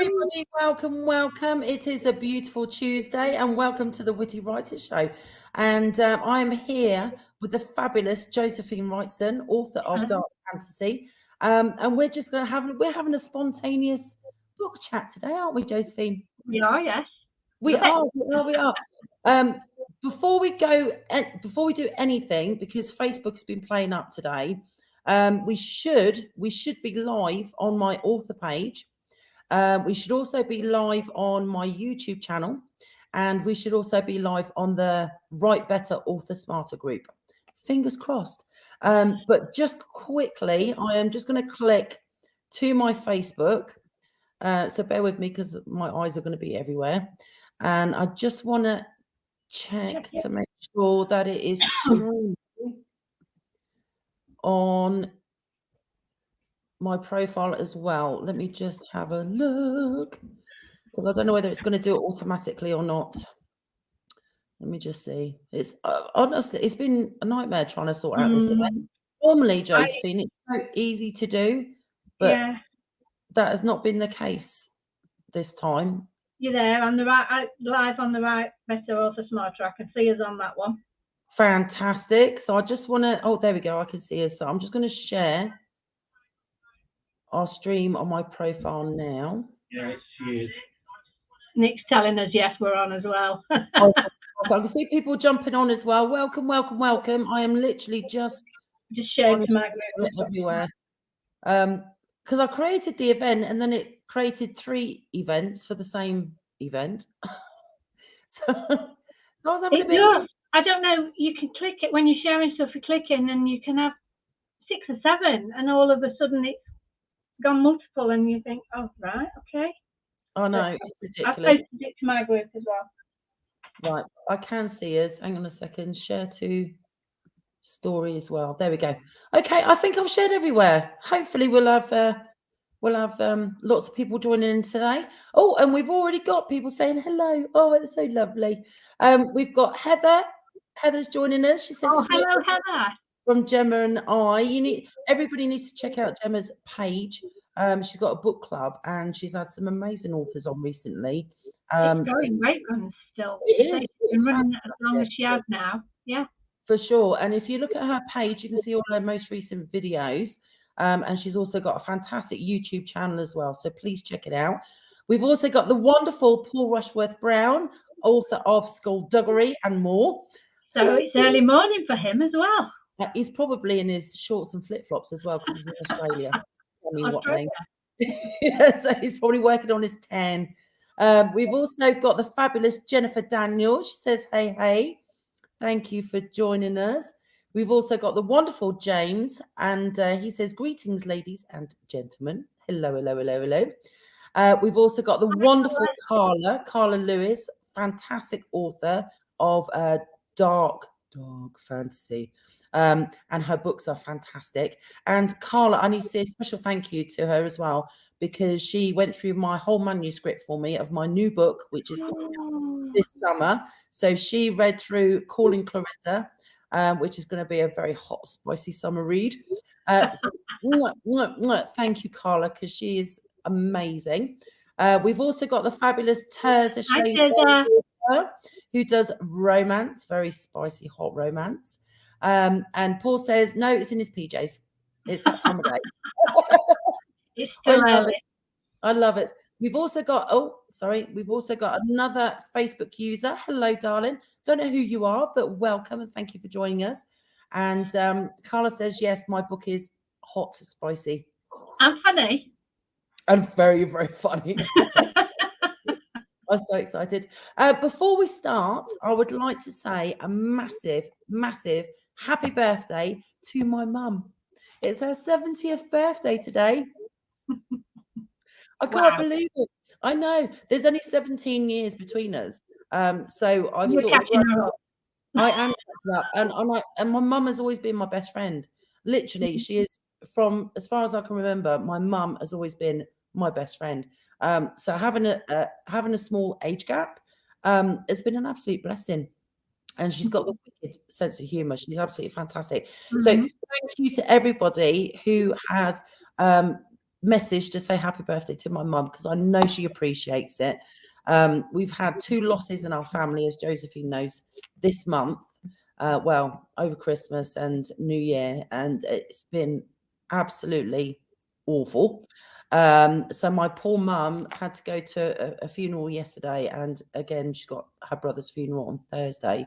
everybody. Welcome. It is a beautiful Tuesday, and welcome to the Witty Writers Show. And I'm here with the fabulous Josephine Wrightson, author of Dark Fantasy. And we're just going to we're having a spontaneous book chat today, aren't we, Josephine? We are, yes. We are. Before we do anything, because Facebook has been playing up today, we should be live on my author page. We should also be live on my YouTube channel, and we should also be live on the Write Better Author Smarter group. Fingers crossed. But just quickly, I am just going to click to my Facebook. So bear with me because my eyes are going to be everywhere. And I just want to check to make sure that it is streaming on my profile as well. Let me just have a look, because I don't know whether it's going to do it automatically or not. Let me just see. It's honestly, it's been a nightmare trying to sort out this event. Normally, Josephine, it's so easy to do, but that has not been the case this time. You're there on the right, live on the Write Better Author Smarter. I can see us on that one. Fantastic. So I just want to, oh, there we go. I can see us. So I'm just going to share our stream on my profile now. Yes, she is. Nick's telling us, yes, we're on as well. So I can see people jumping on as well. Welcome. I am literally just sharing to my group everywhere. Because I created the event and then it created 3 events for the same event. so I was having a bit. I don't know. You can click it when you're sharing stuff. You click in and you can have 6 or 7, and all of a sudden it's gone multiple, and you think, oh right, okay. Oh no, it's ridiculous. I've posted it to my group as well. Right, I can see us. Hang on a second. Share to story as well. There we go. Okay, I think I've shared everywhere. Hopefully we'll have lots of people joining in today. Oh, and we've already got people saying hello. Oh, it's so lovely. We've got Heather. Heather's joining us. She says, oh, hello, Heather. From Gemma and I. Everybody needs to check out Gemma's page. She's got a book club and she's had some amazing authors on recently. It's going great runs still. It is. It's been running as long as she has now. Yeah. For sure. And if you look at her page, you can see all her most recent videos. And she's also got a fantastic YouTube channel as well. So please check it out. We've also got the wonderful Paul Rushworth-Brown, author of Skullduggery and more. So it's early morning for him as well. He's probably in his shorts and flip-flops as well because he's in Australia. So he's probably working on his 10. We've also got the fabulous Jennifer Daniels. She says, hey. Thank you for joining us. We've also got the wonderful James, and he says, greetings, ladies and gentlemen. Hello. We've also got the wonderful Carla Lewis, fantastic author of dark fantasy. And her books are fantastic. And Carla, I need to say a special thank you to her as well, because she went through my whole manuscript for me of my new book, which is coming out this summer. So she read through Calling Clarissa, which is going to be a very hot, spicy summer read. So, thank you, Carla, because she is amazing. We've also got the fabulous Terza who does romance, very spicy, hot romance. And Paul says, no, it's in his PJs. It's that time of day. It's still I love it. We've also got, another Facebook user. Hello, darling. Don't know who you are, but welcome and thank you for joining us. And Carla says, yes, my book is hot, spicy. And funny. And very, very funny. I'm so excited. Before we start, I would like to say a massive, massive happy birthday to my mum. It's her 70th birthday today. I can't believe it. I know. There's only 17 years between us. So I've sort of I am up. And my mum has always been my best friend. Literally, she is, from as far as I can remember, my mum has always been my best friend. So having a small age gap, it's been an absolute blessing. And she's got the wicked sense of humor. She's absolutely fantastic. So thank you to everybody who has message to say happy birthday to my mum, because I know she appreciates it. We've had 2 losses in our family, as Josephine knows, this month. Well, over Christmas and New Year, and it's been absolutely awful. So my poor mum had to go to a funeral yesterday, and again, she's got her brother's funeral on Thursday.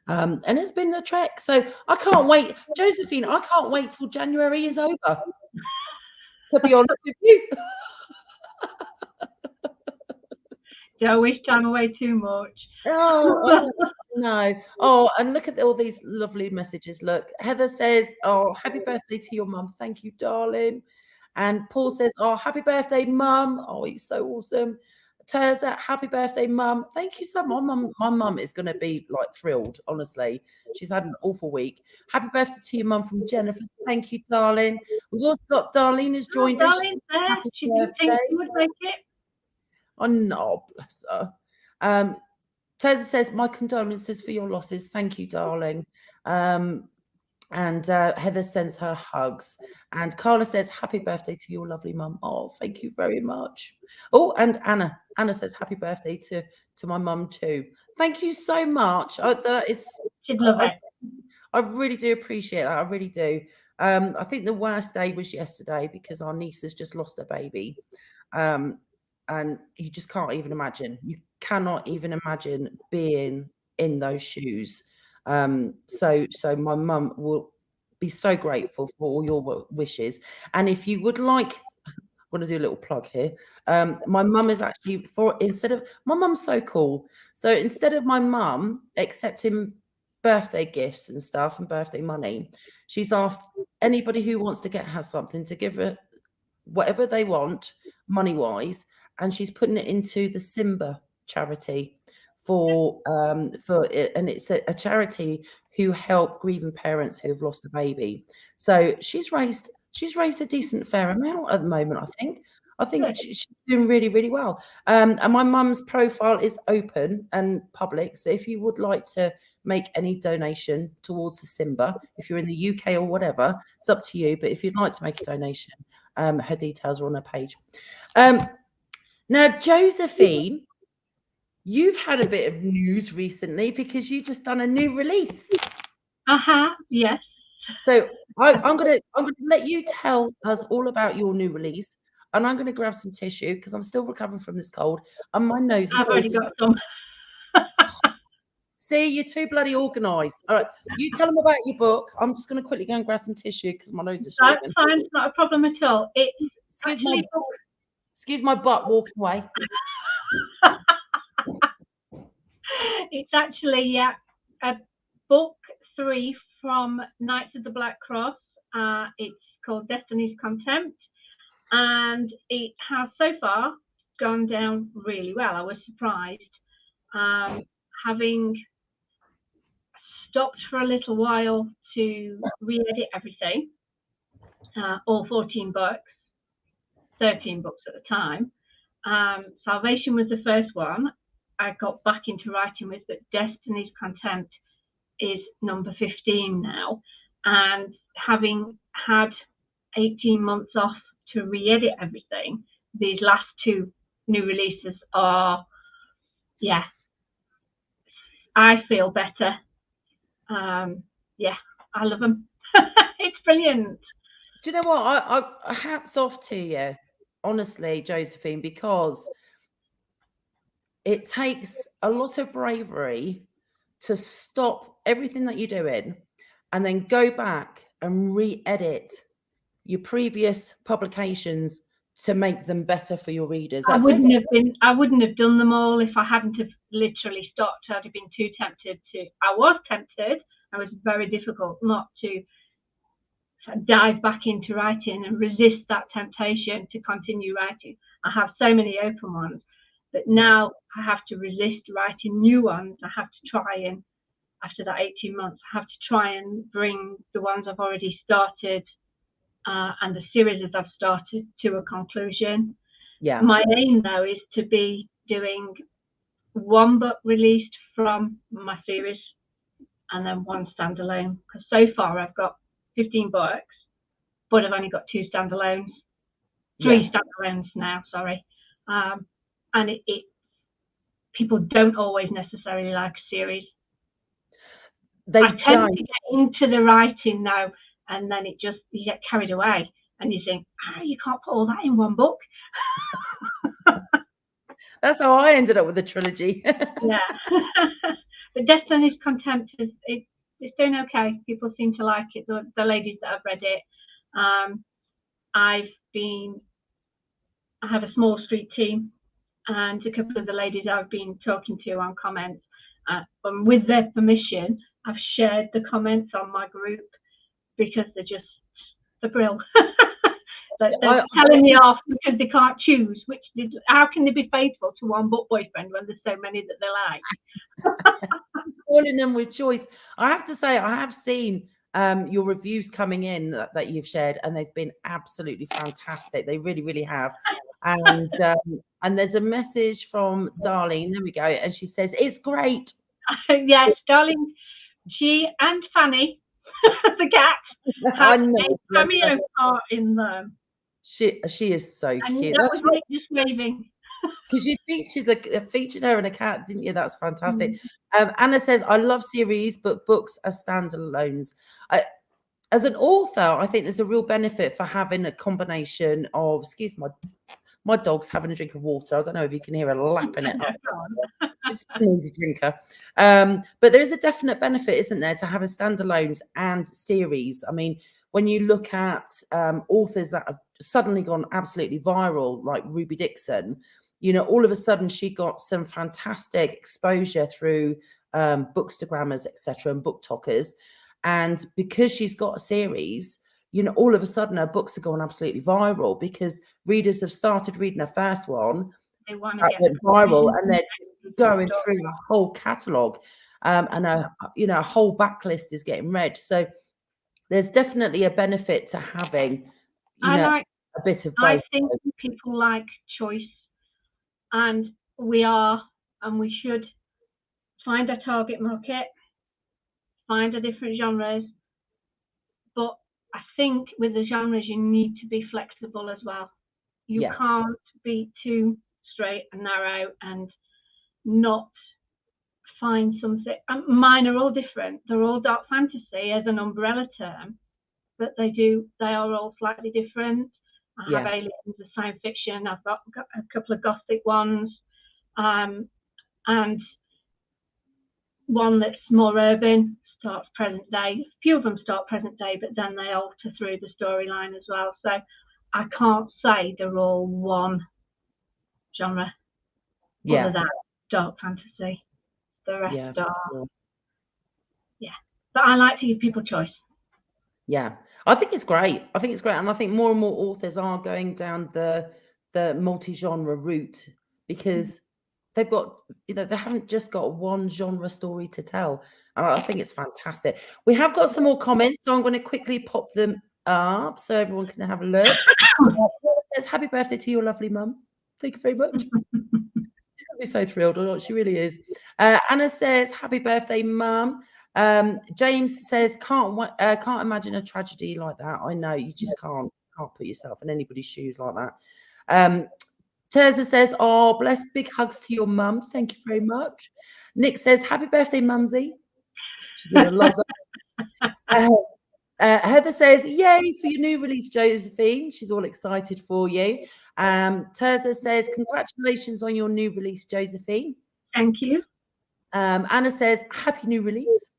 And it's been a trek. So I can't wait. Josephine, I can't wait till January is over, to be honest with you. Don't wish time away too much. Oh, no. Oh, and look at all these lovely messages. Look, Heather says, oh, happy birthday to your mum. Thank you, darling. And Paul says, oh, happy birthday, mum. Oh, he's so awesome. Terza, happy birthday, mum. Thank you so much. My mum is going to be like thrilled, honestly. She's had an awful week. Happy birthday to your mum from Jennifer. Thank you, darling. We've also got Darlene has joined us. Darlene's there. She didn't think she would make it. Oh, no, bless her. Terza says, my condolences for your losses. Thank you, darling. And Heather sends her hugs. And Carla says, happy birthday to your lovely mum. Oh, thank you very much. Oh, and Anna says, happy birthday to my mum too. Thank you so much. That is, She'd love it. I really do appreciate that. I really do. I think the worst day was yesterday, because our niece has just lost her baby. And you just can't even imagine. You cannot even imagine being in those shoes. So my mum will be so grateful for all your wishes. And if you would like, I want to do a little plug here. My mum is actually my mum's so cool. So instead of my mum accepting birthday gifts and stuff and birthday money, she's asked anybody who wants to get her something to give her whatever they want money wise, and she's putting it into the Simba charity for it, and it's a charity who help grieving parents who have lost a baby. So she's raised a decent fair amount at the moment. I think she's doing really, really well. And my mum's profile is open and public, so if you would like to make any donation towards the Simba, if you're in the UK or whatever, it's up to you. But if you'd like to make a donation, her details are on her page. Now, Josephine, you've had a bit of news recently because you just done a new release. Yes. So I'm gonna let you tell us all about your new release, and I'm gonna grab some tissue because I'm still recovering from this cold, and my nose is. I've already got some. See, you're too bloody organised. All right, you tell them about your book. I'm just going to quickly go and grab some tissue because my nose is streaming. That's fine. It's not a problem at all. Excuse my butt walking away. It's actually a book 3 from Knights of the Black Cross. It's called Destiny's Contempt, and it has so far gone down really well. I was surprised. Having stopped for a little while to re-edit everything, all 14 books, 13 books at the time. Salvation was the first one I got back into writing with, but Destiny's Contempt is number 15 now. And having had 18 months off to re-edit everything, these last 2 new releases are, I feel better. I love them. It's brilliant. Do you know what? I hats off to you, honestly, Josephine, because it takes a lot of bravery to stop everything that you're doing and then go back and re-edit your previous publications to make them better for your readers. I wouldn't have done them all if I hadn't have literally stopped. I'd have been too tempted to. I was tempted. It was very difficult not to dive back into writing and resist that temptation to continue writing. I have so many open ones, but now I have to resist writing new ones. I have to try and, after that 18 months, I have to try and bring the ones I've already started and the series that I've started to a conclusion. Yeah. My aim, though, is to be doing 1 book released from my series and then 1 standalone. Because so far I've got 15 books, but I've only got 2 standalones. 3 standalones now, sorry. And it people don't always necessarily like a series. They I tend to get into the writing now, and then you get carried away, and you think, you can't put all that in one book. That's how I ended up with the trilogy. Yeah. But Destiny's Contempt it's doing okay. People seem to like it. The ladies that have read it. I have a small street team, and a couple of the ladies I've been talking to on comments. And with their permission, I've shared the comments on my group because they're brilliant. They're telling me off because they can't choose how can they be faithful to one book boyfriend when there's so many that they like? Calling them with choice. I have to say, I have seen your reviews coming in that you've shared, and they've been absolutely fantastic. They really, really have. And there's a message from Darlene. There we go. And she says, it's great. Yes, Darlene. She and Fanny, the cat, have a cameo part in them. She is so cute. That was right. Just waving. Because you featured her and a cat, didn't you? That's fantastic. Anna says, I love series, but books are standalones. As an author, I think there's a real benefit for having a combination of, excuse my dog's having a drink of water. I don't know if you can hear her lapping it up. She's an easy drinker. But there is a definite benefit, isn't there, to having standalones and series. I mean, when you look at authors that have suddenly gone absolutely viral, like Ruby Dixon, all of a sudden she got some fantastic exposure through Bookstagrammers, etc., and BookTokers. And because she's got a series, all of a sudden her books are going absolutely viral because readers have started reading her first one. They want to get viral, and they're going through a whole catalogue, and a whole backlist is getting read. So there's definitely a benefit to having, a bit of both. I think people like choice, and we should find a target market, find the different genres. But I think with the genres, you need to be flexible as well. You can't be too straight and narrow and not find something. Mine are all different. They're all dark fantasy as an umbrella term, but they are all slightly different. I have aliens of science fiction. I've got a couple of gothic ones, and one that's more urban, starts present day. A few of them start present day, but then they alter through the storyline as well. So I can't say they're all one genre. Other than dark fantasy. The rest are. But I like to give people choice. Yeah, I think it's great. And I think more and more authors are going down the multi-genre route because they've got, they haven't just got one genre story to tell. And I think it's fantastic. We have got some more comments, so I'm going to quickly pop them up so everyone can have a look. It says, happy birthday to your lovely mum. Thank you very much. She's going to be so thrilled. She really is. Anna says, happy birthday, mum. James says, can't imagine a tragedy like that. I know, you just can't put yourself in anybody's shoes like that. Terza says, oh, bless, big hugs to your mum. Thank you very much. Nick says, happy birthday, mumsy. She's going to love that. Heather says, yay for your new release, Josephine. She's all excited for you. Terza says, congratulations on your new release, Josephine. Thank you. Anna says, happy new release.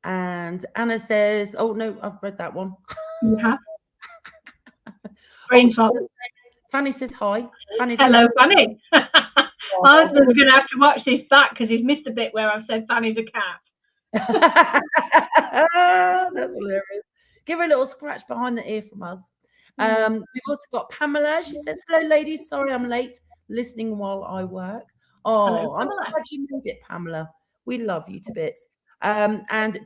And Anna says, oh, no, I've read that one. You have? Fanny says hi. Fanny, hello, Fanny. I'm going to have to watch this back because he's missed a bit where I've said Fanny's a cat. That's hilarious. Give her a little scratch behind the ear from us. We've also got Pamela. She says, hello, ladies. Sorry I'm late. Listening while I work. Oh, hello, I'm so glad you made it, Pamela. We love you to bits. And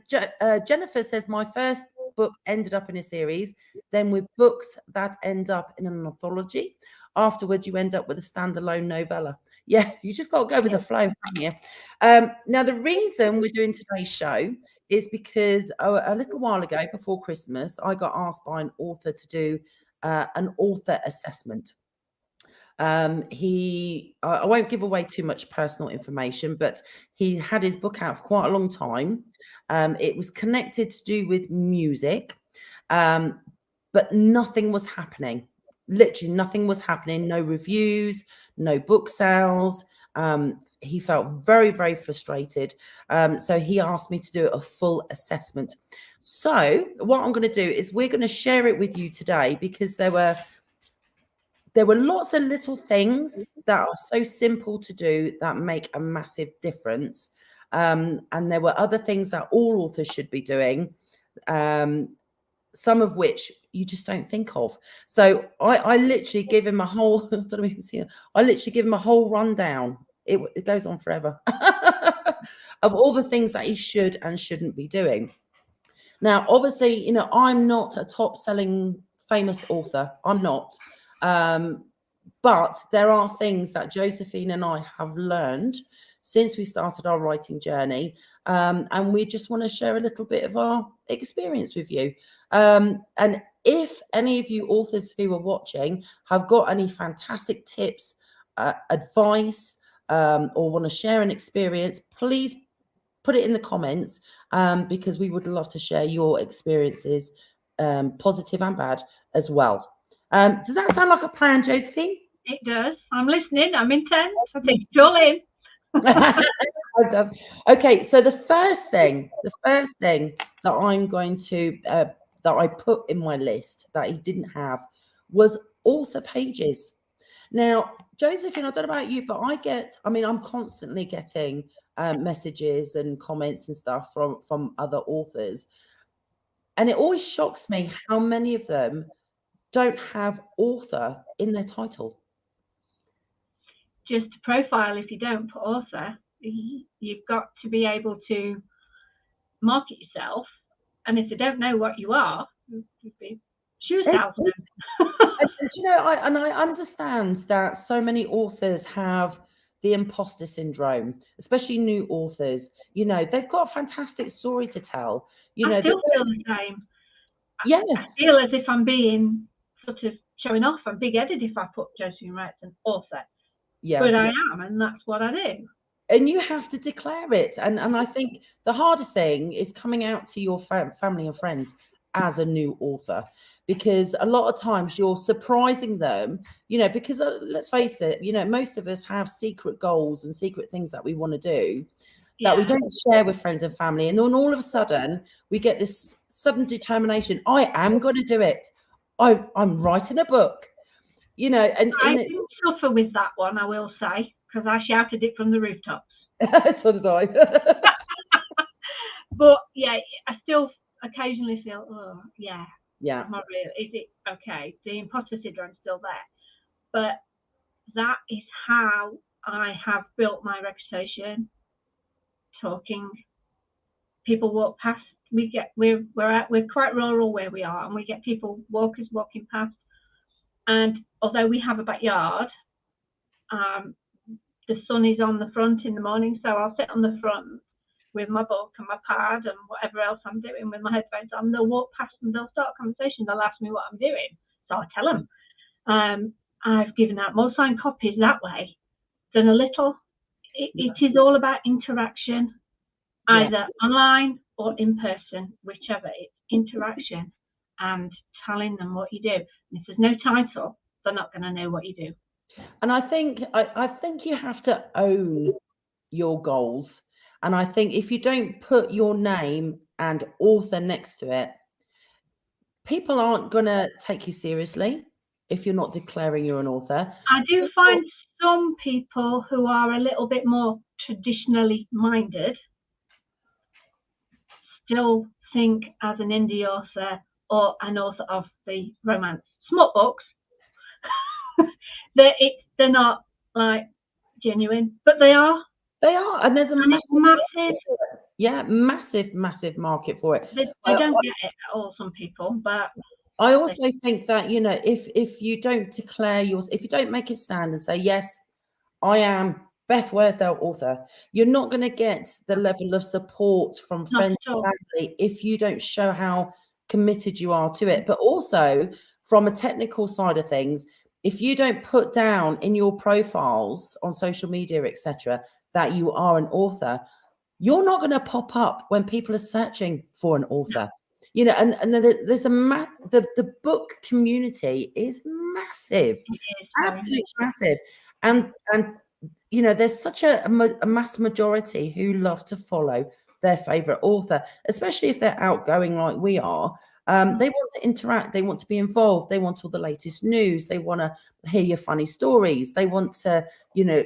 Jennifer says, my first book ended up in a series, then with books that end up in an anthology. Afterwards, you end up with a standalone novella. Yeah, you just got to go with the flow, haven't you? Now, the reason we're doing today's show is because a little while ago, before Christmas, I got asked by an author to do an author assessment. I won't give away too much personal information, but he had his book out for quite a long time. It was connected to do with music, but nothing was happening. Literally nothing was happening. No reviews, no book sales. He felt very, very frustrated. So he asked me to do a full assessment. So what I'm going to do is we're going to share it with you today, because there were lots of little things that are so simple to do that make a massive difference. And there were other things that all authors should be doing, some of which you just don't think of. So I literally give him a whole, I don't know if you can see it, I literally give him a whole rundown. It goes on forever of all the things that he should and shouldn't be doing. Now, obviously, I'm not a top selling famous author. I'm not. But there are things that Josephine and I have learned since we started our writing journey. And we just want to share a little bit of our experience with you. And if any of you authors who are watching have got any fantastic tips, advice, or want to share an experience, please put it in the comments, because we would love to share your experiences, positive and bad as well. Does that sound like a plan, Josephine? It does. I'm listening. I'm intense. I think it's all in. It does. Okay, so the first thing that I'm going to that I put in my list that he didn't have was author pages. Now, Josephine, I don't know about you, but I'm constantly getting messages and comments and stuff from other authors, and it always shocks me how many of them don't have author in their title. Just a profile. If you don't put author, you've got to be able to market yourself, and if they don't know what you are, you'd be shoe salesman. And I understand that so many authors have the imposter syndrome, especially new authors. They've got a fantastic story to tell. I still feel the same. Yeah, I feel as if I'm being sort of showing off. I'm big-headed if I put Josephine Wrightson author. Yeah, but I am, and that's what I do. And you have to declare it. And I think the hardest thing is coming out to your family and friends as a new author, because a lot of times you're surprising them, because let's face it, most of us have secret goals and secret things that we want to do that we don't share with friends and family. And then all of a sudden we get this sudden determination. I am going to do it. I'm writing a book. And I didn't suffer with that one, I will say, because I shouted it from the rooftops. So did I. But yeah, I still occasionally feel, not really. Is it okay? The imposter syndrome's still there, but that is how I have built my reputation. Talking, people walk past. We're quite rural where we are, and we get walkers walking past. And although we have a backyard, the sun is on the front in the morning, so I'll sit on the front with my book and my pad and whatever else I'm doing with my headphones on. They'll walk past and they'll start a conversation. They'll ask me what I'm doing, so I'll tell them. I've given out more signed copies that way than a little. It is all about interaction, either online or in person, whichever. It's interaction and telling them what you do. And if there's no title, they're not going to know what you do. And I think you have to own your goals. And I think if you don't put your name and author next to it, people aren't going to take you seriously if you're not declaring you're an author. I do find some people who are a little bit more traditionally minded still think as an indie author or an author of the romance smut books that they're not like genuine, but they are. They are, and there's a massive market for it. They don't get it at all, some people, but I also think that if you don't declare if you don't make it stand and say, yes, I am Beth Worsdell author, you're not going to get the level of support from friends and family if you don't show how committed you are to it. But also from a technical side of things, if you don't put down in your profiles on social media, etc., that you are an author, you're not going to pop up when people are searching for an author. You know, and there's the book community is massive, absolutely massive, and you know, there's such a mass majority who love to follow their favorite author, especially if they're outgoing like we are. They want to interact, they want to be involved, they want all the latest news, they want to hear your funny stories, they want to, you know,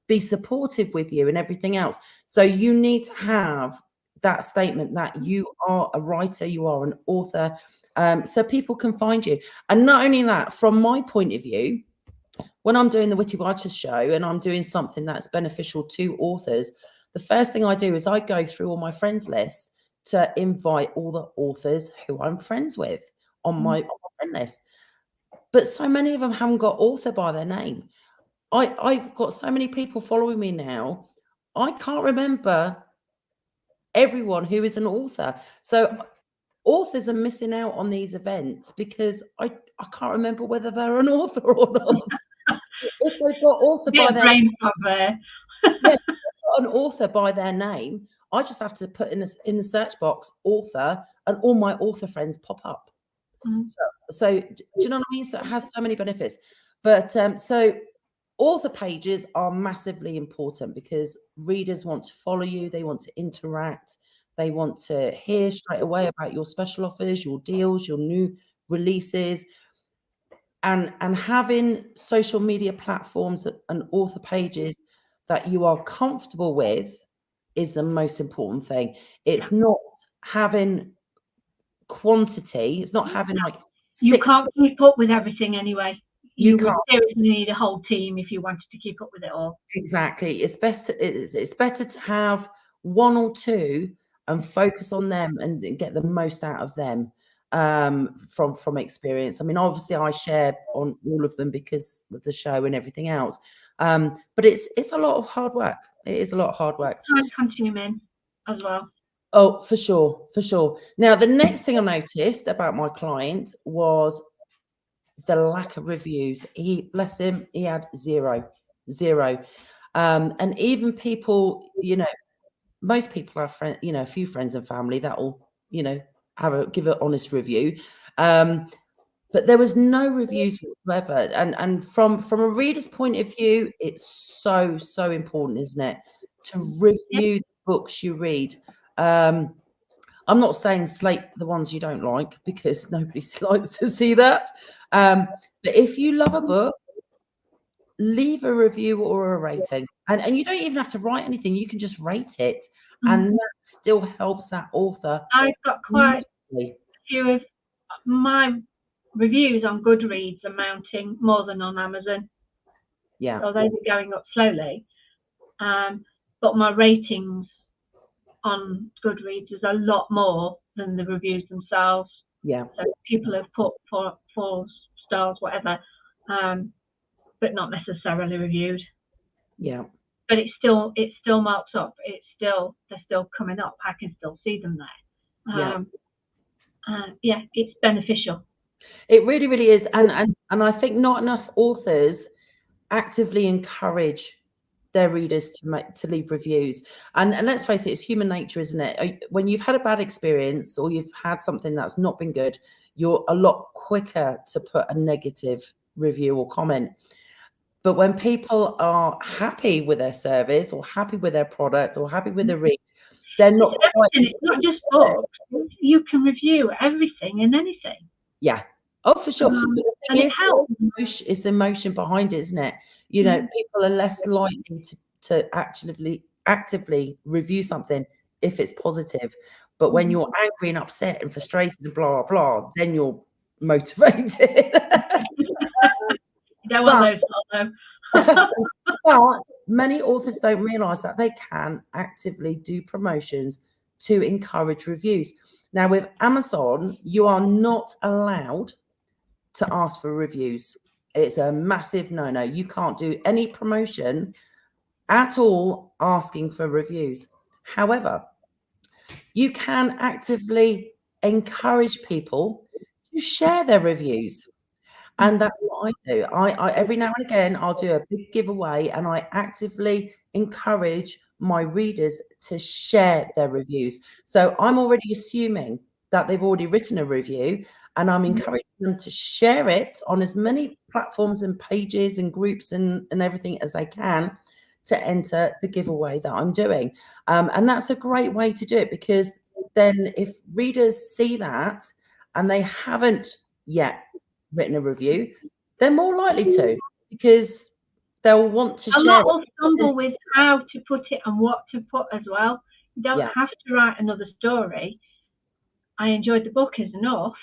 be supportive with you and everything else. So you need to have that statement that you are a writer, you are an author, so people can find you. And not only that, from my point of view, when I'm doing the Witty Writers show and I'm doing something that's beneficial to authors, the first thing I do is I go through all my friends list to invite all the authors who I'm friends with on my friend list. But so many of them haven't got author by their name. I've got so many people following me now, I can't remember everyone who is an author. So authors are missing out on these events because I can't remember whether they're an author or not. If they've got author by their name, yeah, an author by their name, I just have to put in the search box author, and all my author friends pop up. So do you know what I mean? So it has so many benefits. But so author pages are massively important because readers want to follow you, they want to interact, they want to hear straight away about your special offers, your deals, your new releases. And having social media platforms and author pages that you are comfortable with is the most important thing. It's not having quantity. It's not having like you can't keep up with everything anyway. You would seriously need a whole team if you wanted to keep up with it all. Exactly. It's better to have one or two and focus on them and get the most out of them. From experience. I mean, obviously I share on all of them because of the show and everything else. But it's a lot of hard work. It is a lot of hard work. Time consuming as well. Oh, for sure, for sure. Now, the next thing I noticed about my client was the lack of reviews. He, bless him, he had zero. And even people, you know, most people are friends, you know, a few friends and family that will, you know, give an honest review. But there was no reviews whatsoever. And from a reader's point of view, it's so important, isn't it, to review the books you read. I'm not saying slate the ones you don't like because nobody likes to see that. But if you love a book, leave a review or a rating. And you don't even have to write anything. You can just rate it. And that still helps that author. I've got quite a few of my reviews on Goodreads are mounting more than on Amazon. Yeah. So those are going up slowly. But my ratings on Goodreads is a lot more than the reviews themselves. Yeah. So people have put four stars, whatever, but not necessarily reviewed. Yeah. But it still marks up. They're still coming up. I can still see them there. Yeah, it's beneficial. It really, really is. And I think not enough authors actively encourage their readers to leave reviews. And let's face it, it's human nature, isn't it? When you've had a bad experience or you've had something that's not been good, you're a lot quicker to put a negative review or comment. But when people are happy with their service or happy with their product or happy with the read, they're not quite... It's not just books. You can review everything and anything. Yeah. Oh, for sure. And it helps. It's the emotion behind it, isn't it? You know, people are less likely to actively review something if it's positive. But when you're angry and upset and frustrated and blah, blah, blah, then you're motivated. You don't want those, But many authors don't realise that they can actively do promotions to encourage reviews. Now, with Amazon, you are not allowed to ask for reviews. It's a massive no-no. You can't do any promotion at all asking for reviews. However, you can actively encourage people to share their reviews. And that's what I do. I every now and again, I'll do a big giveaway, and I actively encourage my readers to share their reviews. So I'm already assuming that they've already written a review, and I'm encouraging them to share it on as many platforms and pages and groups and everything as they can to enter the giveaway that I'm doing. And that's a great way to do it, because then if readers see that and they haven't yet written a review, they're more likely to, because they'll want to A share lot it. will stumble with how to put it and what to put as well. You don't Yeah. have to write another story. I enjoyed the book is enough,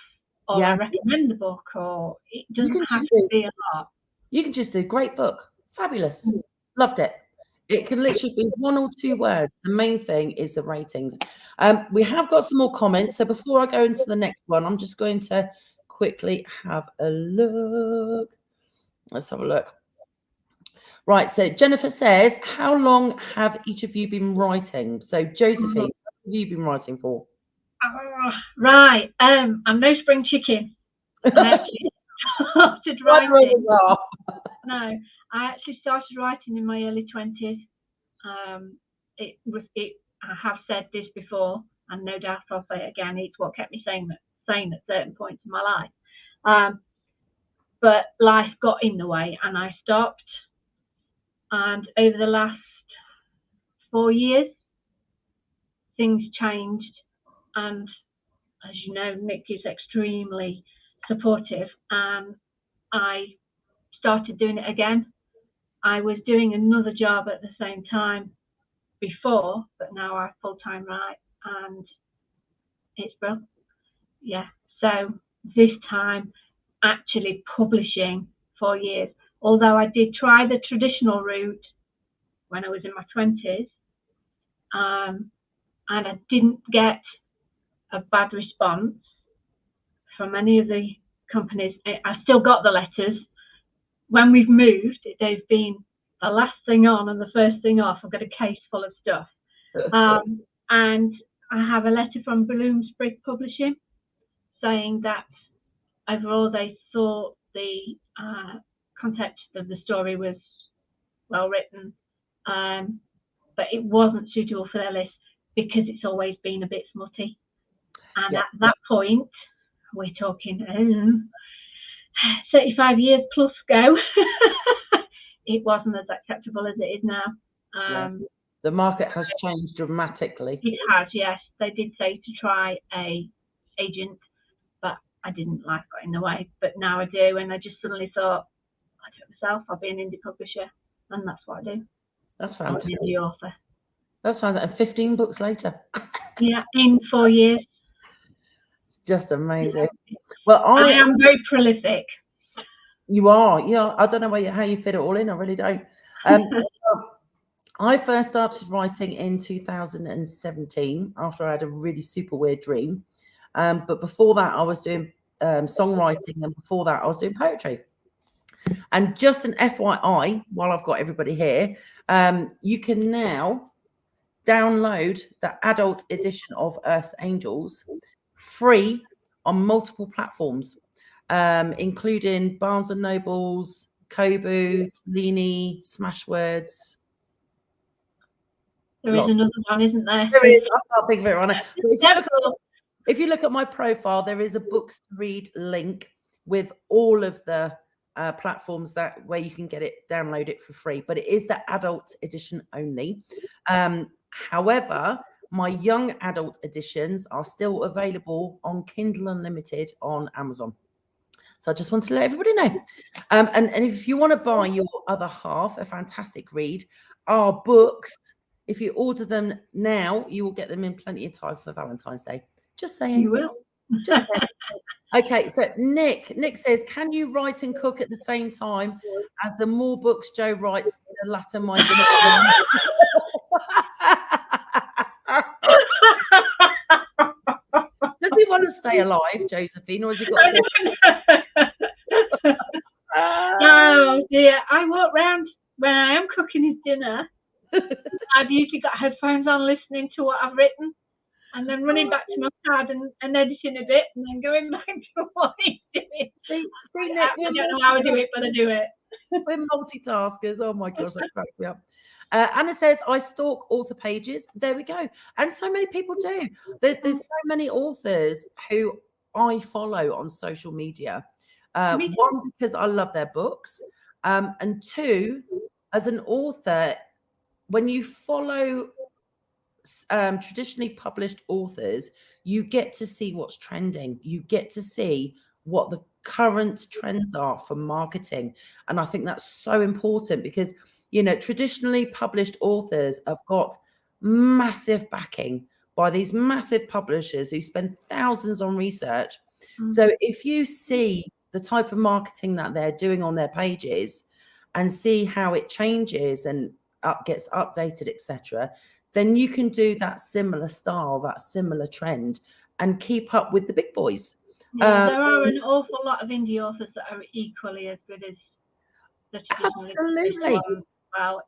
or I recommend the book, or it doesn't have to be a lot. You can just do great book, fabulous, loved it. It can literally be 1 or 2 words. The main thing is the ratings. We have got some more comments. So before I go into the next one, I'm just going to quickly have a look. Let's have a look. Right. So Jennifer says, how long have each of you been writing? So Josephine, what have you been writing for? Right. I'm no spring chicken. I actually started writing. No, I actually started writing in my early 20s. I have said this before, and no doubt I'll say it again. It's what kept me sane at certain points in my life. But life got in the way, and I stopped. And over the last 4 years, things changed. And as you know, Nick is extremely supportive, and I started doing it again. I was doing another job at the same time before, but now I full-time write, and it's brilliant. Yeah. So this time, actually publishing 4 years, although I did try the traditional route when I was in my 20s, and I didn't get a bad response from any of the companies. I still got the letters. When we've moved, they've been the last thing on and the first thing off. I've got a case full of stuff. And I have a letter from Bloomsbury Publishing saying that overall they thought the concept of the story was well written, but it wasn't suitable for their list because it's always been a bit smutty. And at that point, we're talking 35 years plus ago, it wasn't as acceptable as it is now. The market has changed dramatically. It has, yes. They did say to try a agent, but I didn't like got in the way. But now I do, and I just suddenly thought, I'll do it myself. I'll be an indie publisher, and that's what I do. That's fantastic. I'm an indie author. That's fantastic. And 15 books later. Yeah, in 4 years. It's just amazing. Well, I am very prolific. You are. Yeah. I don't know how you fit it all in. I really don't. I first started writing in 2017 after I had a really super weird dream. But before that, I was doing songwriting, and before that, I was doing poetry. And just an FYI, while I've got everybody here, you can now download the adult edition of Earth's Angels free on multiple platforms, including Barnes & Nobles, Kobo, Tellini, Smashwords. There is another one, isn't there? There is. I can't think of it right now. If you look at my profile, there is a books to read link with all of the platforms where you can get it, download it for free. But it is the adult edition only. However, my young adult editions are still available on Kindle Unlimited on Amazon. So I just wanted to let everybody know. And if you want to buy your other half, a fantastic read, our books, if you order them now, you will get them in plenty of time for Valentine's Day. Just saying. You will. Just saying. Okay, so Nick says, can you write and cook at the same time? As the more books Joe writes, the latter my dinner. Does he want to stay alive, Josephine, or has he got Oh dear, I walk round when I am cooking his dinner. I've usually got headphones on listening to what I've written, and then running back to my pad and editing a bit, and then going back to what he's doing. See, Nick, I don't know how I do it, but I do it. We're multitaskers. Oh my gosh, that cracks me up. Anna says, I stalk author pages. There we go. And so many people do. There's so many authors who I follow on social media. One, because I love their books. And two, as an author, when you follow traditionally published authors, you get to see what's trending. You get to see what the current trends are for marketing. And I think that's so important because, you know, traditionally published authors have got massive backing by these massive publishers who spend thousands on research. So if you see the type of marketing that they're doing on their pages and see how it changes and gets updated, etc., then you can do that similar style, that similar trend, and keep up with the big boys. Yeah, there are an awful lot of indie authors that are equally as good as the traditional ones. Well,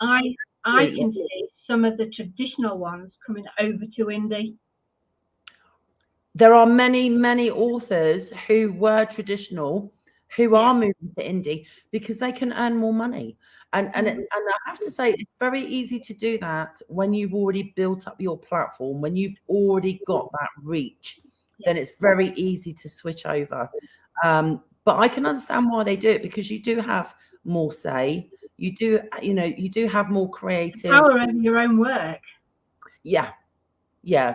I can see some of the traditional ones coming over to indie. There are many authors who were traditional who are moving to indie because they can earn more money. And I have to say, it's very easy to do that when you've already built up your platform, when you've already got that reach, then it's very easy to switch over. But I can understand why they do it, because you do have more say. You do, you know, you do have more creative power over your own work. Yeah,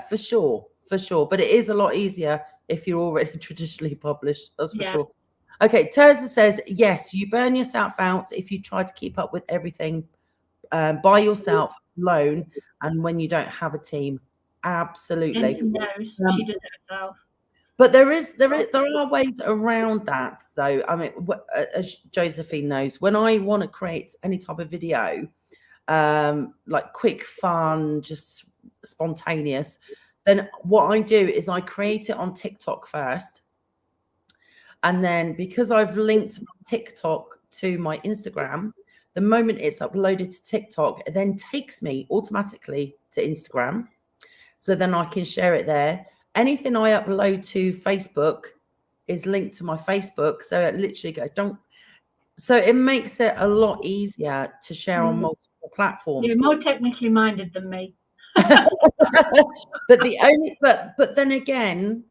for sure. But it is a lot easier if you're already traditionally published, that's for sure. Okay, Terza says, yes, you burn yourself out if you try to keep up with everything by yourself alone and when you don't have a team. Absolutely. She knows. She does it herself. But there are ways around that, though. I mean, as Josephine knows, when I want to create any type of video, like quick, fun, just spontaneous, then what I do is I create it on TikTok first. And then because I've linked TikTok to my Instagram, the moment it's uploaded to TikTok, it then takes me automatically to Instagram. So then I can share it there. Anything I upload to Facebook is linked to my Facebook. So it literally goes, so it makes it a lot easier to share on multiple platforms. You're more technically minded than me. but then again,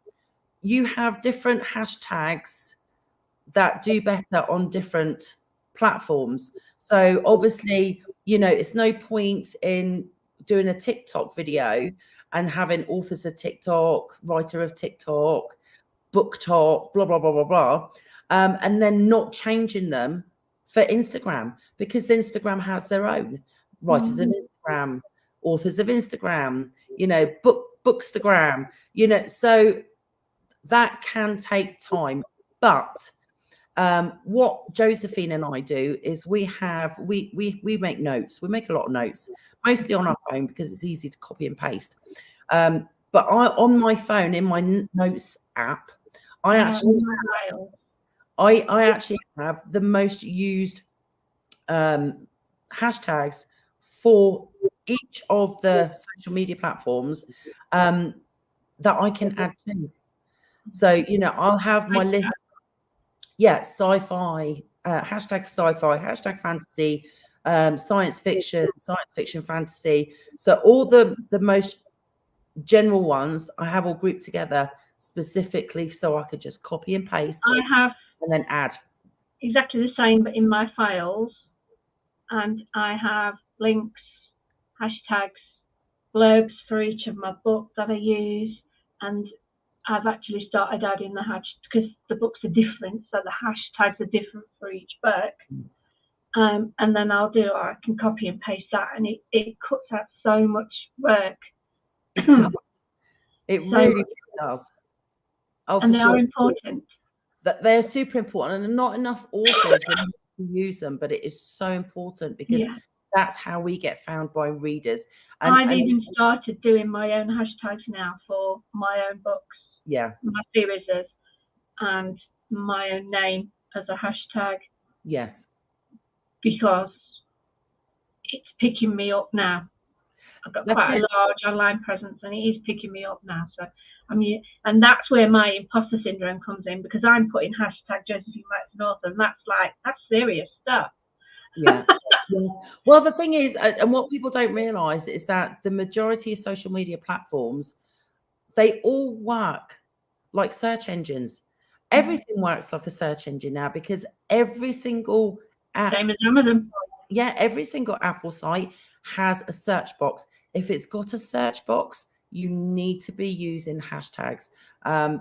you have different hashtags that do better on different platforms. So obviously, you know, it's no point in doing a TikTok video and having authors of TikTok, writer of TikTok, book talk, blah, blah, blah, blah, blah, and then not changing them for Instagram, because Instagram has their own writers of Instagram, authors of Instagram, you know, bookstagram, you know, so that can take time. But what Josephine and I do is we make notes. We make a lot of notes, mostly on our phone because it's easy to copy and paste. But on my phone, in my notes app, I actually have the most used hashtags for each of the social media platforms that I can add to. So, you know, I'll have my list. Yeah, sci-fi, hashtag sci-fi, hashtag fantasy, science fiction, fantasy. So all the most general ones I have all grouped together specifically so I could just copy and paste. I have and then add. Exactly the same, but in my files. And I have links, hashtags, blurbs for each of my books that I use. And I've actually started adding the hashtags because the books are different, so the hashtags are different for each book. And then I can copy and paste that, and it cuts out so much work. It does. It really does. Oh, and they are important. That they're super important, and not enough authors use them, but it is so important because that's how we get found by readers. And I've even started doing my own hashtags now for my own books. Yeah. My series and my own name as a hashtag. Yes. Because it's picking me up now. I've got That's quite it. a large online presence, and it is picking me up now. So and that's where my imposter syndrome comes in, because I'm putting hashtag Josephine Wrightson author, and that's serious stuff. Yeah. Yeah. Well, the thing is, and what people don't realize is that the majority of social media platforms, they all work like search engines. Everything works like a search engine now, because every single app, Same as Amazon. yeah, every single Apple site has a search box. If it's got a search box, you need to be using hashtags,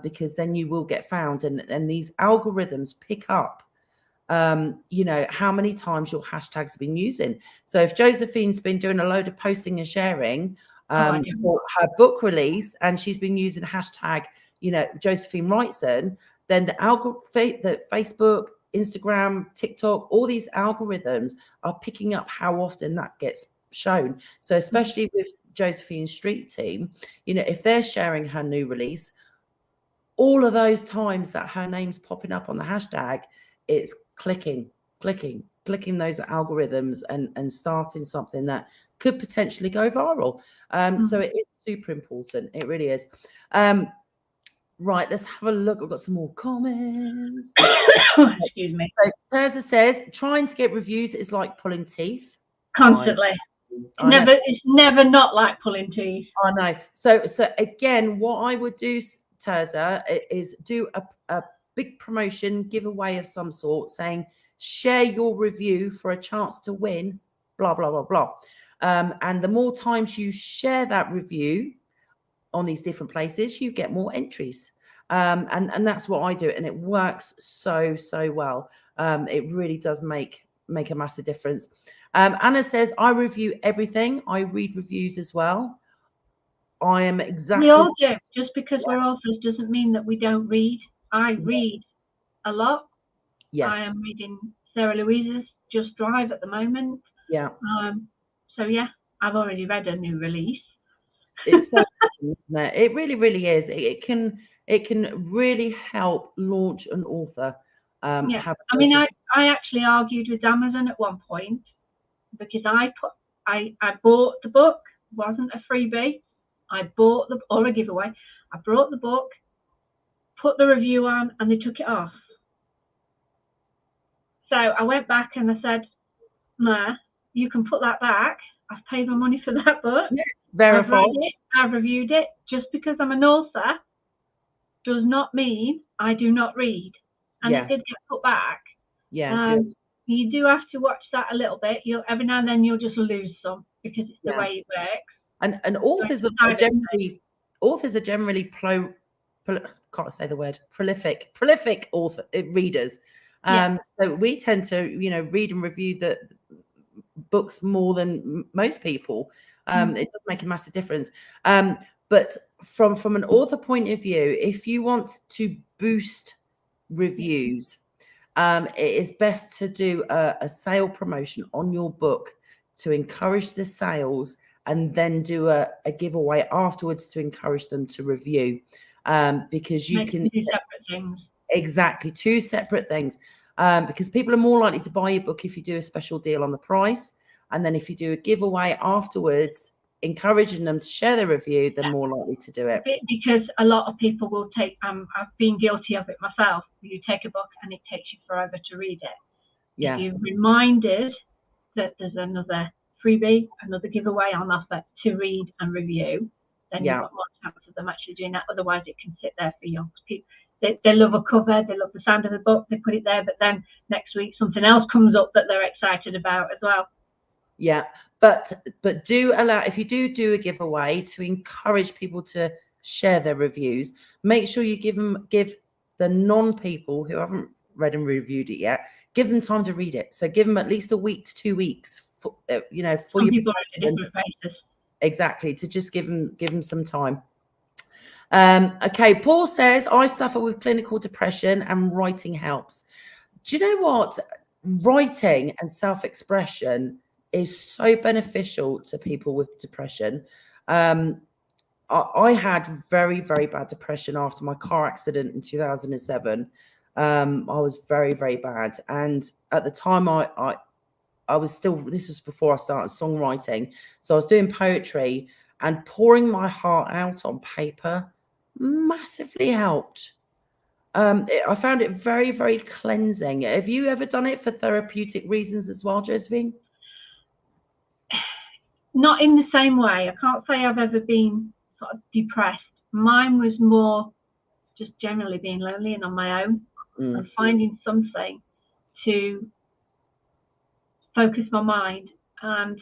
because then you will get found, and these algorithms pick up how many times your hashtags have been using. So if Josephine's been doing a load of posting and sharing for her book release, and she's been using hashtag, Josephine Wrightson, then the Facebook, Instagram, TikTok, all these algorithms are picking up how often that gets shown. So especially with Josephine's street team, if they're sharing her new release, all of those times that her name's popping up on the hashtag, it's clicking those algorithms and starting something that could potentially go viral. So it is super important. It really is. Right, let's have a look. I've got some more comments. Excuse me. So Terza says, trying to get reviews is like pulling teeth. Constantly. It's never not like pulling teeth. I know. So again, what I would do, Terza, is do a big promotion giveaway of some sort, saying share your review for a chance to win, blah, blah, blah, blah. And the more times you share that review on these different places, you get more entries. And that's what I do. And it works so well. It really does make a massive difference. Anna says, I review everything. I read reviews as well. I am exactly. We all do. Just because we're authors doesn't mean that we don't read. I read a lot. Yes. I am reading Sarah Louise's Just Drive at the moment. Yeah. So yeah, I've already read a new release. It's so isn't it? It really is. It can really help launch an author. I mean, I actually argued with Amazon at one point, because I bought the book. It wasn't a freebie. I bought or a giveaway. I brought the book, put the review on, and they took it off. So I went back and I said, "Ma, you can put that back. I've paid my money for that book. Yeah, verified. I've reviewed it. Just because I'm an author does not mean I do not read." And it did get put back. Yeah. You do have to watch that a little bit. Every now and then you'll just lose some, because it's the way it works. And authors are generally can't say the word, prolific author readers. So we tend to read and review the books more than most people. It does make a massive difference. But from an author point of view, if you want to boost reviews, it is best to do a sale promotion on your book to encourage the sales, and then do a giveaway afterwards to encourage them to review, because you can do separate things. Exactly, two separate things, because people are more likely to buy your book if you do a special deal on the price, and then if you do a giveaway afterwards, encouraging them to share their review, they're more likely to do it. Because a lot of people will take, I've been guilty of it myself. You take a book and it takes you forever to read it. Yeah. If you're reminded that there's another freebie, another giveaway on offer to read and review, then you've got more chance of them actually doing that. Otherwise, it can sit there for young people. They love a cover, they love the sound of the book, they put it there, but then next week something else comes up that they're excited about as well. Yeah, but do allow, if you do a giveaway, to encourage people to share their reviews. Make sure you give the non-people who haven't read and reviewed it yet, give them time to read it. So give them at least a week to 2 weeks for Some people are at a different basis. Exactly, to just give them some time. Okay, Paul says, I suffer with clinical depression and writing helps. Do you know what? Writing and self-expression is so beneficial to people with depression. I had very, very bad depression after my car accident in 2007. I was very, very bad. And at the time, I this was before I started songwriting. So I was doing poetry, and pouring my heart out on paper massively helped. I found it very, very cleansing. Have you ever done it for therapeutic reasons as well, Josephine? Not in the same way. I can't say I've ever been sort of depressed. Mine was more just generally being lonely and on my own, and finding something to focus my mind and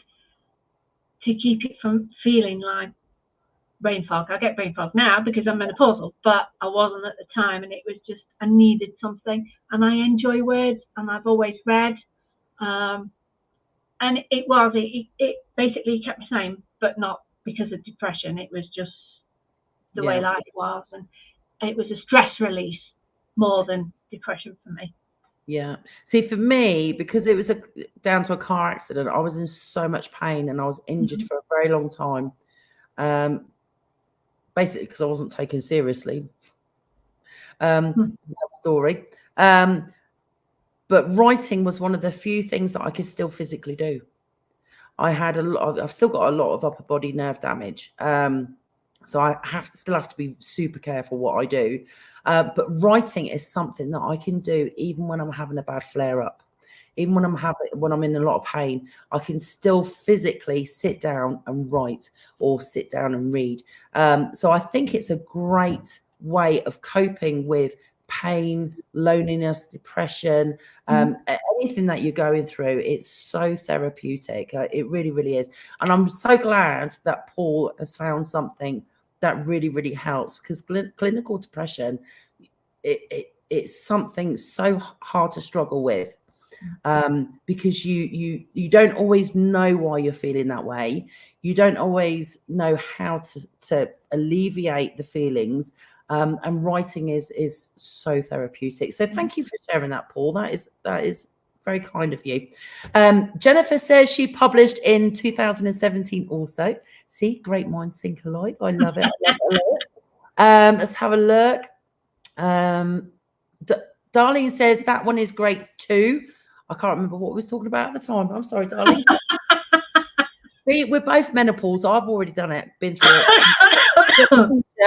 to keep it from feeling like brain fog. I get brain fog now because I'm menopausal, but I wasn't at the time, and it was just I needed something. And I enjoy words, and I've always read, and it basically kept the same, but not because of depression. It was just the way life was, and it was a stress release more than depression for me. Yeah. See, for me, because it was down to a car accident, I was in so much pain, and I was injured for a very long time. Basically, because I wasn't taken seriously. Story. But writing was one of the few things that I could still physically do. I've still got a lot of upper body nerve damage. So I still have to be super careful what I do. But writing is something that I can do even when I'm having a bad flare up. Even when I'm in a lot of pain, I can still physically sit down and write or sit down and read. So I think it's a great way of coping with pain, loneliness, depression, anything that you're going through. It's so therapeutic. It really, really is. And I'm so glad that Paul has found something that really, really helps, because clinical depression, it's something so hard to struggle with. Because you don't always know why you're feeling that way. You don't always know how to alleviate the feelings. And writing is so therapeutic. So thank you for sharing that, Paul. That is very kind of you. Jennifer says she published in 2017 also. See, great minds think alike. I love it. I love it a lot. Let's have a look. Darlene says that one is great too. I can't remember what we was talking about at the time. I'm sorry, darling. See, we're both menopause. I've already done it, been through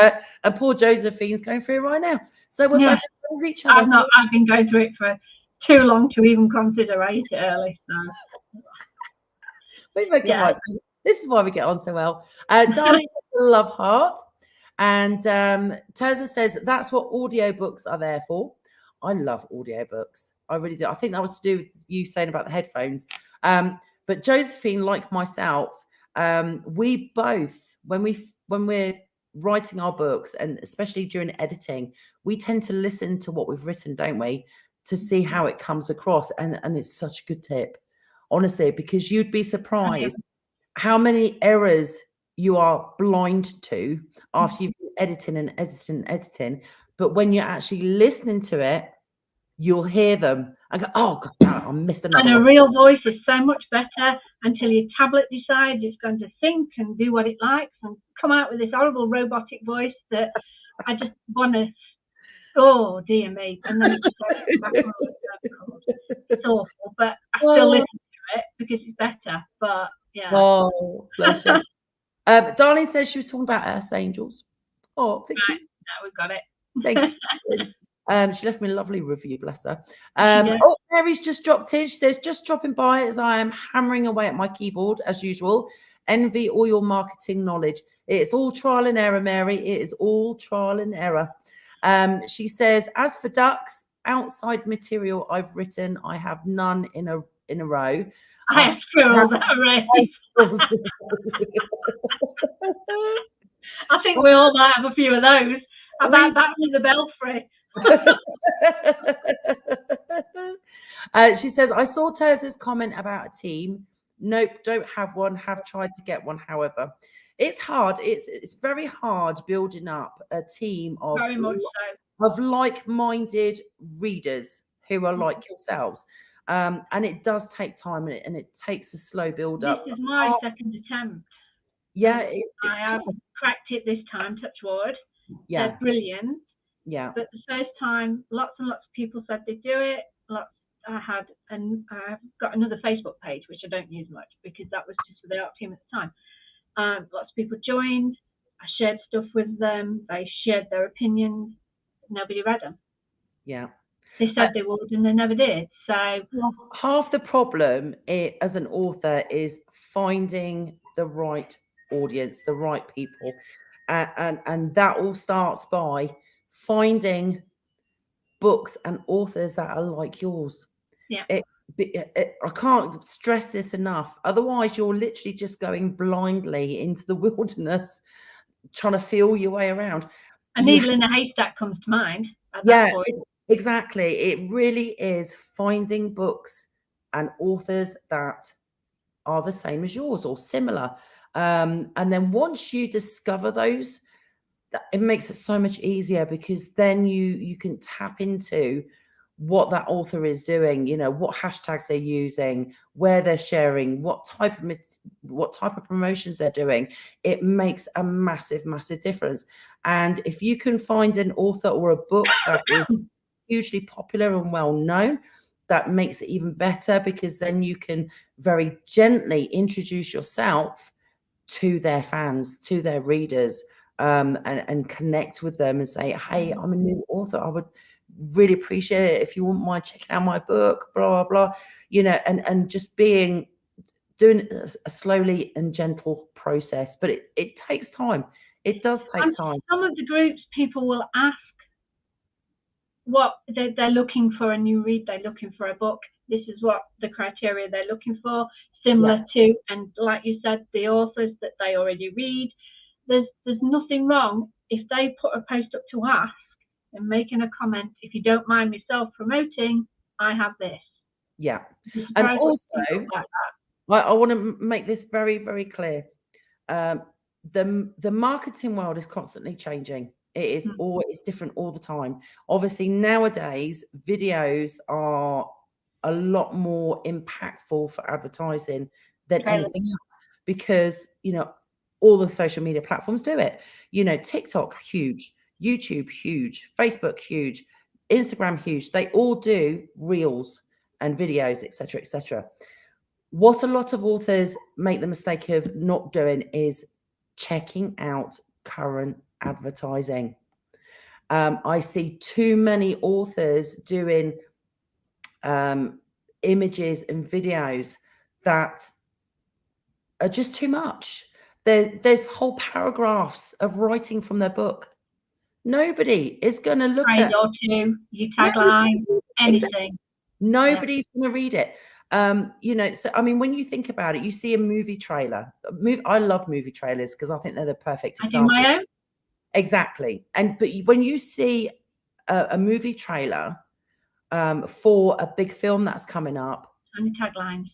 it. And poor Josephine's going through it right now. So we're both as each other. I've been going through it for too long to even consider I eat it early. So we make it right. This is why we get on so well. Darling says love heart. And Terza says that's what audiobooks are there for. I love audiobooks. I really do. I think that was to do with you saying about the headphones. But Josephine, like myself, we both, when we're writing our books, and especially during editing, we tend to listen to what we've written, don't we, to see how it comes across. And it's such a good tip, honestly, because you'd be surprised how many errors you are blind to after you've been editing and editing and editing. But when you're actually listening to it, you'll hear them and go, oh, God, I missed another one. And a real voice is so much better until your tablet decides it's going to think and do what it likes and come out with this horrible robotic voice that I just want to, oh, dear me. And then it just goes back on. It's awful, but I still listen to it because it's better. But, yeah. Oh, bless you. Darlene says she was talking about Earth Angels. Oh, thank you. Now we've got it. Thank you. She left me a lovely review, bless her. Oh, Mary's just dropped in. She says, just dropping by as I am hammering away at my keyboard as usual. Envy all your marketing knowledge. It's all trial and error, Mary. It is all trial and error. She says, as for ducks, outside material I've written, I have none in a row. I have squirrels. I think we all might have a few of those. About that in the belfry. She says, I saw Terza's comment about a team. Nope, don't have one. Have tried to get one. However, it's hard. It's very hard building up a team of very much so. Of like-minded readers who are like yourselves. And it does take time, and it takes a slow build up. This is my second attempt. Yeah, I have cracked it this time, touch wood. Yeah. They're brilliant. Yeah. But the first time, lots and lots of people said they'd do it. I've got another Facebook page, which I don't use much because that was just for the art team at the time. Lots of people joined. I shared stuff with them. They shared their opinions. Nobody read them. Yeah. They said they would, and they never did. So half the problem as an author is finding the right audience, the right people, and that all starts by finding books and authors that are like yours. Yeah. I can't stress this enough. Otherwise, you're literally just going blindly into the wilderness, trying to feel your way around. A needle in a haystack comes to mind at Yeah, that point. exactly. It really is finding books and authors that are the same as yours or similar. And then once you discover those, it makes it so much easier, because then you can tap into what that author is doing, you know, what hashtags they're using, where they're sharing, what type of promotions they're doing. It makes a massive difference. And if you can find an author or a book that is hugely popular and well known, that makes it even better, because then you can very gently introduce yourself to their fans, to their readers, and connect with them and say, hey, I'm a new author. I would really appreciate it if you wouldn't mind checking out my book, blah, blah, blah, you know, and just doing a slowly and gentle process. But it takes time. It does take time. Some of the groups, people will ask what they're looking for a new read, they're looking for a book. This is what the criteria they're looking for, similar to, and like you said, the authors that they already read. There's nothing wrong if they put a post up to ask and making a comment, if you don't mind me self-promoting, I have this. Yeah. And also, I want to make this very, very clear. The marketing world is constantly changing. It is always different all the time. Obviously, nowadays, videos are a lot more impactful for advertising than anything else, because, you know, all the social media platforms do it. You know, TikTok, huge. YouTube, huge. Facebook, huge. Instagram, huge. They all do reels and videos, etc., etc. What a lot of authors make the mistake of not doing is checking out current advertising. I see too many authors doing images and videos that are just too much. There's whole paragraphs of writing from their book. Nobody is going to look at or two, your tagline, anything. Exactly. Nobody's going to read it. You know, so I mean, when you think about it, you see a movie trailer. I love movie trailers because I think they're the perfect example. I do my own. Exactly. But when you see a movie trailer for a big film that's coming up, and taglines.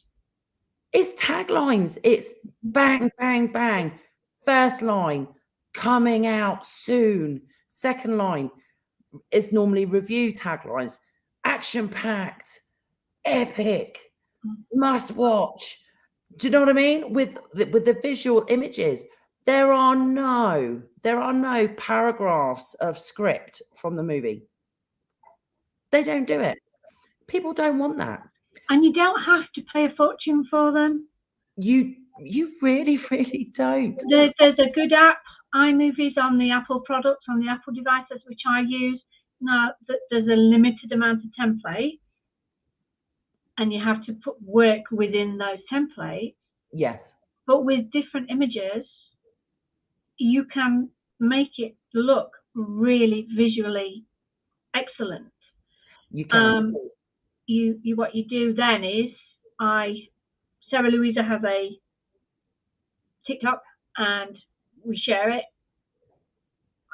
It's taglines. It's bang, bang, bang. First line, coming out soon. Second line is normally review taglines. Action-packed, epic, must watch. Do you know what I mean? With the visual images, there are no paragraphs of script from the movie. They don't do it. People don't want that. And you don't have to pay a fortune for them. You really, really don't. There's a good app, iMovies, on the Apple products, on the Apple devices, which I use. Now, there's a limited amount of templates, and you have to work within those templates. Yes. But with different images, you can make it look really visually excellent. You can. What you do then is, Sarah Louisa has a TikTok and we share it.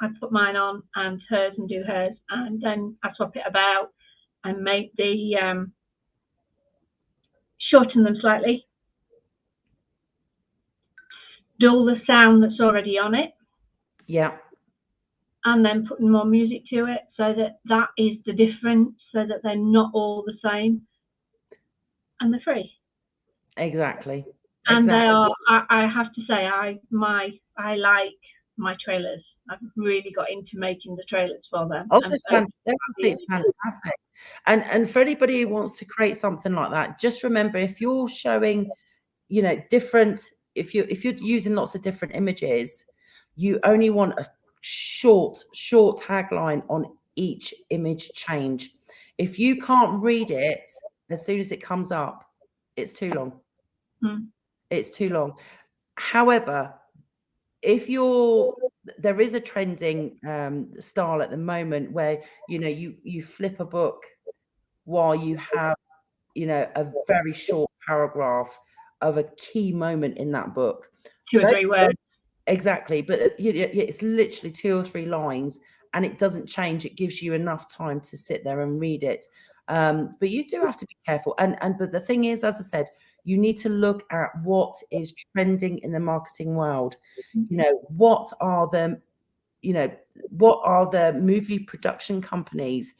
I put mine on and hers and do hers, and then I swap it about and make the shorten them slightly, dull the sound that's already on it. Yeah. And then putting more music to it, so that is the difference, so that they're not all the same, and they're free. Exactly. And they are. I have to say, I like my trailers. I've really got into making the trailers for them. Oh, I'm that's so it's fantastic. And for anybody who wants to create something like that, just remember, if you're showing, you know, different, if you're using lots of different images, you only want a short tagline on each image change. If you can't read it as soon as it comes up, it's too long. It's too long. However, if there is a trending style at the moment where, you know, you flip a book while you have, you know, a very short paragraph of a key moment in that book. 2 or 3 words. Exactly, but it's literally 2 or 3 lines, and it doesn't change. It gives you enough time to sit there and read it. But you do have to be careful. But the thing is, as I said, you need to look at what is trending in the marketing world. You know, what are the movie production companies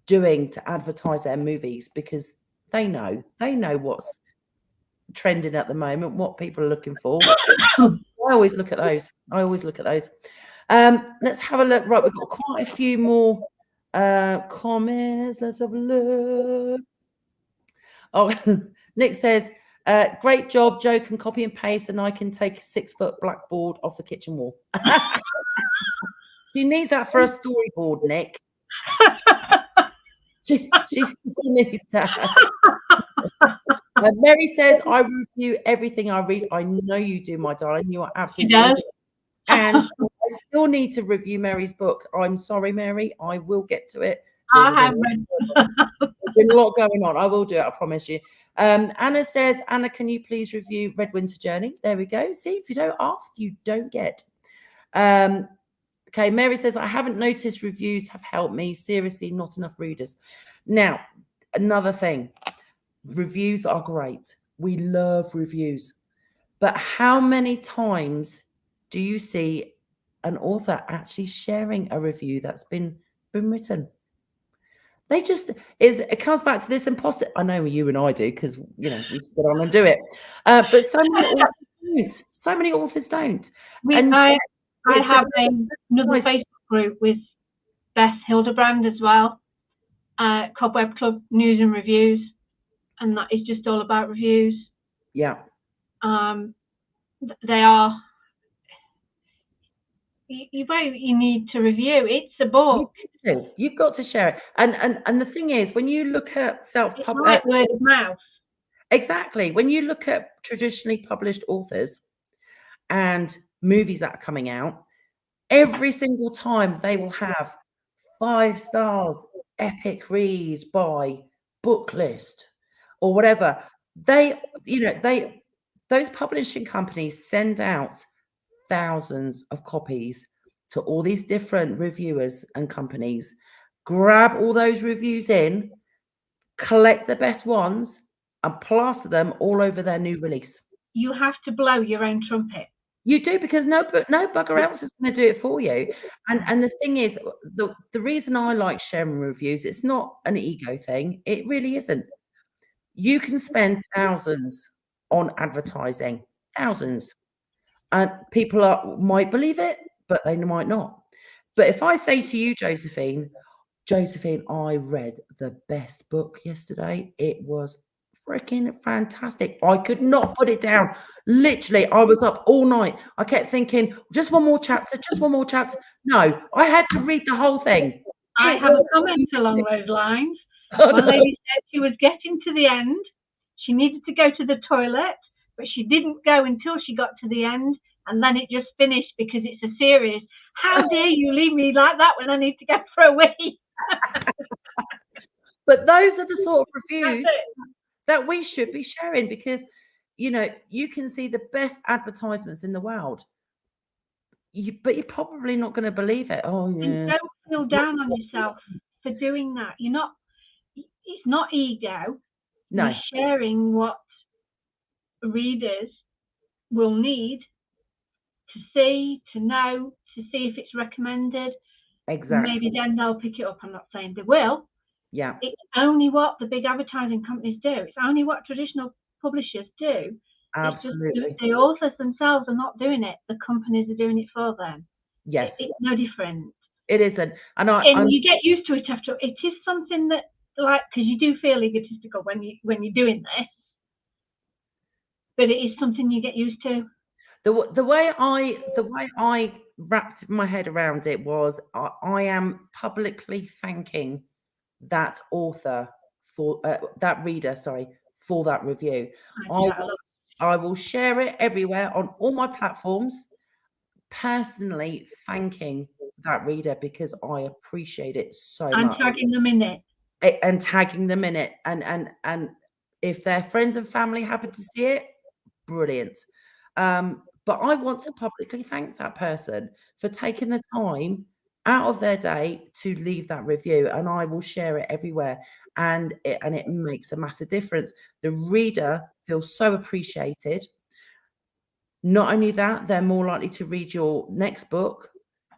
doing to advertise their movies, because they know what's trending at the moment, what people are looking for. I always look at those. Let's have a look. Right, we've got quite a few more comments. Let's have a look. Oh, Nick says, great job, Joe can copy and paste, and I can take a 6-foot blackboard off the kitchen wall. She needs that for a storyboard, Nick. She still needs that. Mary says, I review everything I read. I know you do, my darling. You are absolutely awesome. And I still need to review Mary's book. I'm sorry, Mary. I will get to it. There's been a lot going on. I will do it, I promise you. Anna says, Anna, can you please review Red Winter Journey? There we go. See, if you don't ask, you don't get. Okay, Mary says, I haven't noticed reviews have helped me. Seriously, not enough readers. Now, another thing. Reviews are great. We love reviews. But how many times do you see an author actually sharing a review that's been written? They just it comes back to this imposter. I know you and I do, because, you know, we just get on and do it. But so many authors don't. So many authors don't. I have another Facebook group with Beth Hildebrand as well. Cobweb Club News and Reviews, and that is just all about reviews. Yeah. They are. You need to review. It's a book. You've got to share it. And the thing is, when you look at like word of mouth. Exactly. When you look at traditionally published authors and movies that are coming out, every single time they will have 5 stars, epic read by book list or whatever. Those publishing companies send out thousands of copies to all these different reviewers and companies, grab all those reviews in, collect the best ones, and plaster them all over their new release. You have to blow your own trumpet. You do, because no bugger else is going to do it for you. And the thing is, the reason I like sharing reviews, it's not an ego thing. It really isn't. You can spend thousands on advertising, thousands. And people might believe it, but they might not. But if I say to you, Josephine, I read the best book yesterday. It was freaking fantastic. I could not put it down. Literally, I was up all night. I kept thinking, just one more chapter. No, I had to read the whole thing. I have a comment along those lines. One lady said she was getting to the end. She needed to go to the toilet, but she didn't go until she got to the end, and then it just finished because it's a series. How dare you leave me like that when I need to go for a wee? But those are the sort of reviews that we should be sharing, because, you know, you can see the best advertisements in the world, but you're probably not going to believe it. Oh, yeah. And don't feel down on yourself for doing that. It's not ego. No. You're sharing what readers will need to see, to know, to see if it's recommended. Exactly. Maybe then they'll pick it up. I'm not saying they will. Yeah. It's only what the big advertising companies do. It's only what traditional publishers do. Absolutely. The authors themselves are not doing it. The companies are doing it for them. Yes, it's no different. it isn't. And you get used to it after. It is something that, like, because you do feel egotistical when you're doing this, but it is something you get used to. The way I wrapped my head around it was I am publicly thanking that author for that reader, sorry, for that review. I will share it everywhere on all my platforms, personally thanking that reader because I appreciate it so much. And tagging them in it. And tagging them in it. And if their friends and family happen to see it, brilliant. But I want to publicly thank that person for taking the time out of their day to leave that review, and I will share it everywhere. And it makes a massive difference. The reader feels so appreciated. Not only that, they're more likely to read your next book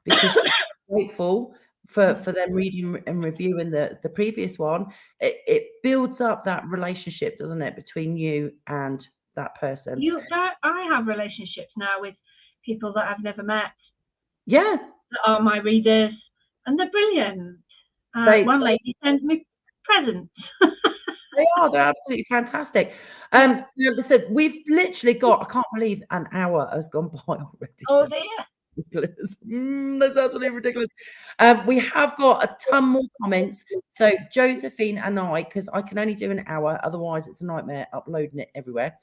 because you're grateful for them reading and reviewing the previous one. It builds up that relationship, doesn't it, between you and that person. I have relationships now with people that I've never met. Yeah. That are my readers, and they're brilliant. One lady sends me presents. They're absolutely fantastic. Listen, we've literally got, I can't believe an hour has gone by already. Oh dear. Ridiculous. That's absolutely ridiculous. We have got a ton more comments. So Josephine and I, because I can only do an hour, otherwise it's a nightmare uploading it everywhere.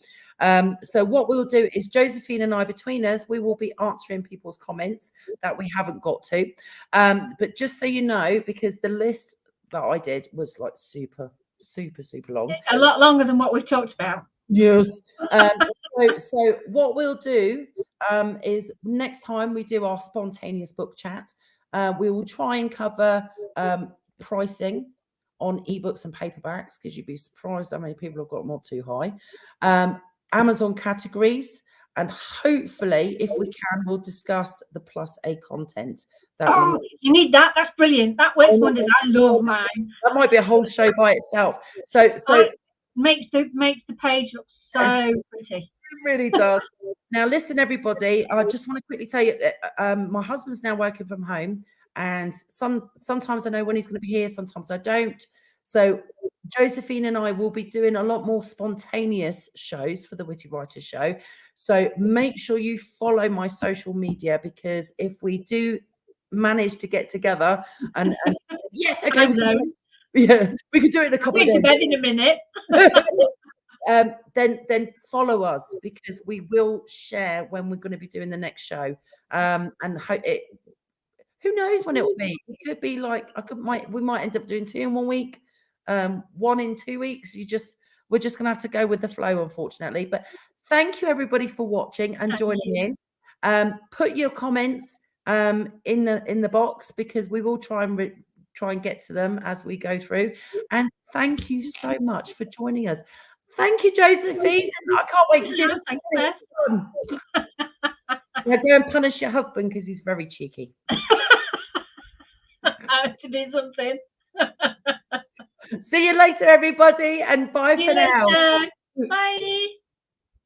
So what we'll do is Josephine and I, between us, we will be answering people's comments that we haven't got to. But just so you know, because the list that I did was like super long. A lot longer than what we've talked about. Yes. So what we'll do is next time we do our spontaneous book chat, we will try and cover pricing on ebooks and paperbacks, because you'd be surprised how many people have got them all too high. Amazon categories, and hopefully, if we can, we'll discuss the plus A content. You need that. That's brilliant. That works wonders. I love mine. That might be a whole show by itself. So it makes the page look so pretty. It really does. Now, listen, everybody. I just want to quickly tell you that my husband's now working from home, and sometimes I know when he's going to be here, sometimes I don't. So Josephine and I will be doing a lot more spontaneous shows for the Witty Writers Show. So make sure you follow my social media, because if we do manage to get together and yes, okay, we can do it in a couple of days. To bed in a minute. Then follow us, because we will share when we're going to be doing the next show. And who knows when it will be? It could be like we might end up doing 2 in 1 week, 1 in 2 weeks. We're just going to have to go with the flow, unfortunately. But thank you everybody for watching and joining in. Put your comments in the box, because we will try and get to them as we go through. And thank you so much for joining us. Thank you, Josephine. I can't wait to do this. Now go and punish your husband, because he's very cheeky. I have to do something. See you later, everybody, and bye for now. Bye.